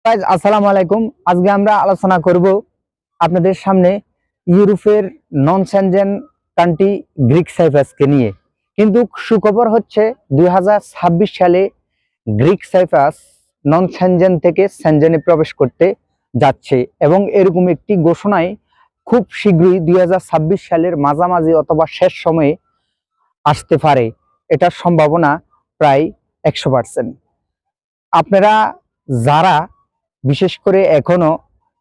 Guys, আসসালামু আলাইকুম। আজকে আমরা আলোচনা করব আপনাদের সামনে ইউরোপের নন সেনজেন কান্ট্রি গ্রিক সাইপ্রাসকে নিয়ে। কিন্তু সুখবর হচ্ছে 2026 সালে গ্রিক সাইপ্রাস নন সেনজেন থেকে সেনজেনে প্রবেশ করতে যাচ্ছে এবং এরকম একটি ঘোষণায় খুব শীঘ্রই 2026 সালের মাঝামাঝি অথবা শেষ সময়ে আসতে পারে। এটার সম্ভাবনা প্রায় 100%। আপনারা যারা বিশেষ করে এখনো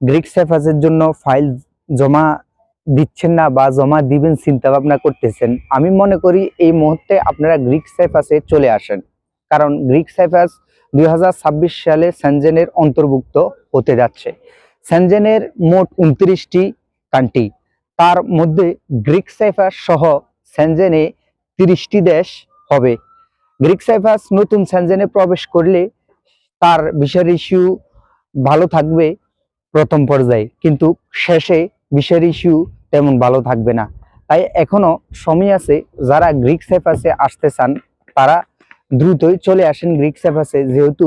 গ্রিক সাইপ্রাসের জন্য ফাইল জমা দিচ্ছেন না বা জমা দিবেন চিন্তা ভাবনা করতেছেন, আমি মনে করি এই মুহূর্তে আপনারা গ্রিক সাইপ্রাসে চলে আসেন। কারণ গ্রিক সাইপ্রাস 2026 সালে সেনজেনের অন্তর্ভুক্ত হতে যাচ্ছে। সেনজেনের মোট 29টি কান্ট্রি, তার মধ্যে গ্রিক সাইপ্রাস সহ সেনজেনে 30টি দেশ হবে। গ্রিক সাইপ্রাস নতুন সেনজেনে প্রবেশ করলে তার ভিসার ইস্যু ভালো থাকবে প্রথম পর্যায়ে, কিন্তু শেষে ভিসার ইস্যু তেমন ভালো থাকবে না। তাই এখনো সময় আছে। যারা গ্রিক সাইপ্রাসে আসতে চান তারা দ্রুতই চলে আসেন গ্রিক সাইপ্রাসে, যেহেতু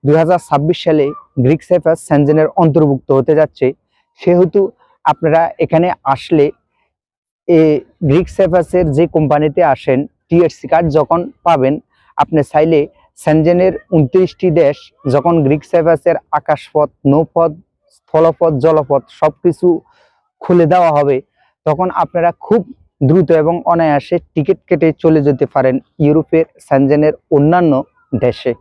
2026 সালে গ্রিক সাইপ্রাস সেনজেনের অন্তর্ভুক্ত হতে যাচ্ছে। সেহেতু আপনারা এখানে আসলে গ্রিক সাইপ্রাসের যে কোম্পানিতে আসেন টিএসসি কার্ড যখন পাবেন, আপনি চাইলে সেনজেনের 29টি দেশ যখন গ্রিক সাইপ্রাসের আকাশপথ, নৌপথ, স্থলপথ, জলপথ সবকিছু খুলে দেওয়া হবে, তখন আপনারা খুব দ্রুত এবং অনায়াসে টিকিট কেটে চলে যেতে পারেন ইউরোপের সেনজেনের অন্যান্য দেশে।